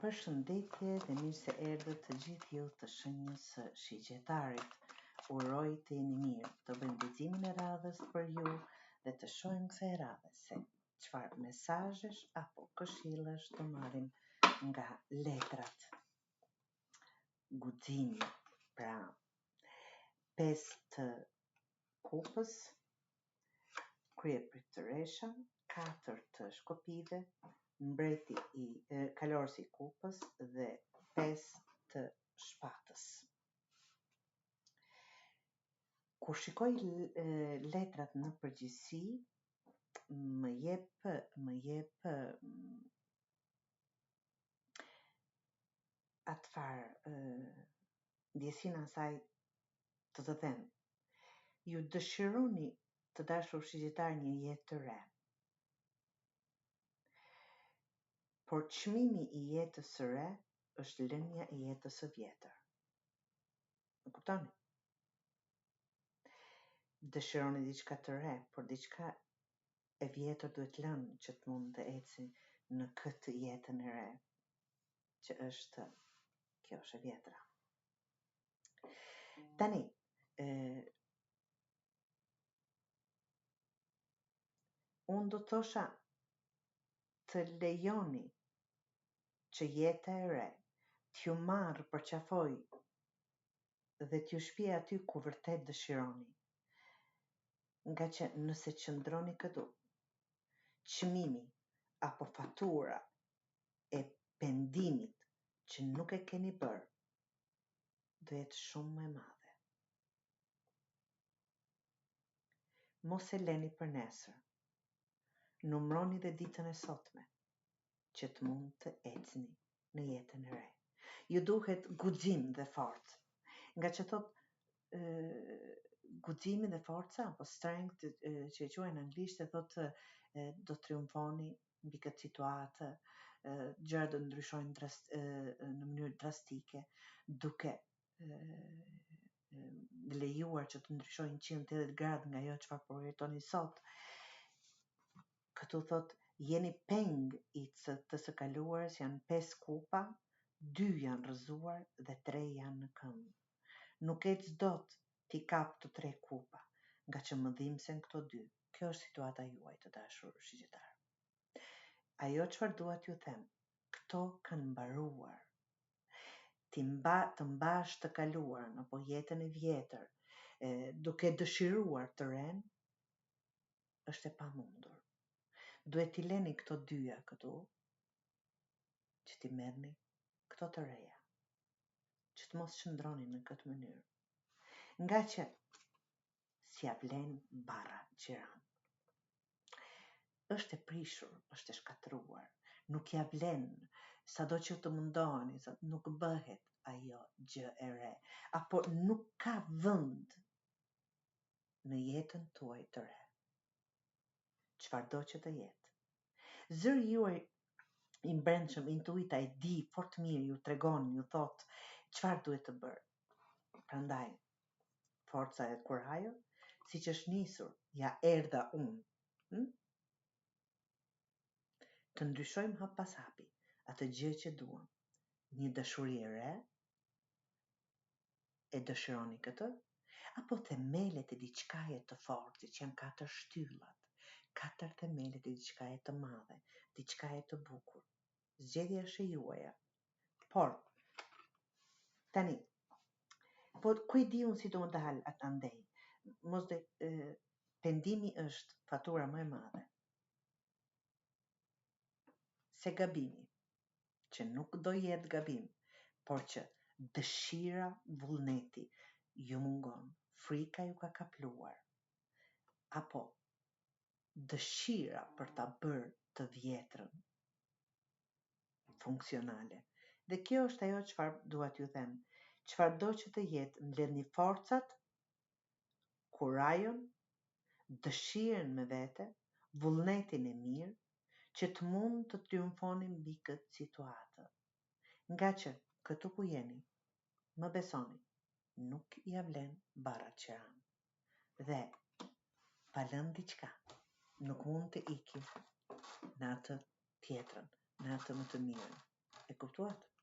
Përshëndetje dhe mirë se erdhët të gjithë ju të shenjës së shigjetarit. Uroj të jeni mirë, të bëjmë leximin e radhës për ju dhe të shohim kësaj radhe se çfarë mesazhesh apo këshillesh të marrim nga letrat. Guximi, pra 5 të kupës, kryepritëresha, 4 të shkopive, mbreti kalorësi i kupës dhe 5 të shpatës. Kur shikoj letrat në përgjithësi, më jep ndjesinë asaj të them. Ju dëshironi, të dashur shigjetar, një jetë të re. Por çmimi i jetës së re është lënia e jetës së vjetër. Më kuptoni? Dëshironi diçka të re, por diçka e vjetër duhet lënë që të mund të eci në këtë jetën e re, që është kjo është e vjetra. Tani, unë do thosha të lejoni që jeta e re t'ju marrë përqafoj dhe t'ju shpije aty ku vërtet dëshironi. Nga që nëse qëndroni këtu, çmimi apo fatura e pendimit që nuk e keni bërë do jetë shumë më e madhe. Mos e leni për nesër. Numroni dhe ditën e sotme që të mund të ecni në jetën e re. Ju duhet guxim dhe forcë. Nga që thot guximi dhe forca apo strength që e quajnë anglisht, e thot do triumfoni mbi këtë situatë, gjërat do ndryshojnë në mënyrë drastike, duke lejuar që të ndryshojnë 180 gradë nga ajo çfarë po jetoni sot. Këtu thot jeni peng i të së kaluarës, janë 5 kupa, 2 janë rrëzuar dhe 3 janë në këmbë. Nuk ec dot t'i kap të 3 kupa, nga që më dhimbsen këto 2. Kjo është situata juaj, të dashur shigjetar. Ajo çfarë dua t'ju them, këto kanë mbaruar. Të mbash të kaluarën apo jetën e vjetër, duke dëshiruar të ren, është e pamundur. Duhet t'i leni këto 2 këtu, që t'i merrni këto të reja, që të mos qëndroni në këtë mënyrë. Nga që s'ja vlen barra Gjeran. Është e prishur, është e shkatruar, nuk ja vlen, sado që të mundoheni, nuk bëhet ajo gjë e re, apo nuk ka vend në jetën tuaj të re. Çfarëdo që të jetë. Zëri juaj i brendshëm, intuita e di fort mirë, ju tregon, ju thot çfarë duhet të bërë. Prandaj, forca e kurajo, siç është nisur, ja erdha unë. Të ndryshojmë hap pas hapi atë gjë që duam. Një dashuri e re, e dëshironi këtë, apo themelet e diçkaje të fortë, që janë 4 shtyllat, 4 themelet e diçkaje të madhe, diçkaje të bukur. Zgjedhja është e juaja. Por, tani, po ku i di unë si do më dal atë andej? Mos dhe pendimi është fatura më e madhe. Se gabimi, që nuk do jetë gabim, por që dëshira, vullneti ju mungon, frika ju ka kapluar, apo dëshira për ta bërë të vjetrën funksionale. Dhe kjo është ajo çfarë dua t'ju them. Çfarëdo që të jetë, mbledhni forcat, kurajon, dëshirën me vete, vullnetin e mirë, që të mund të triumfoni mbi këtë situatë. Nga që këtu ku jeni, më besoni, nuk ja vlen barra Gjeran. Dhe pa lënë diçka, nuk mund të iki në atë tjetrën, në atë më të mirën. E kuptuat?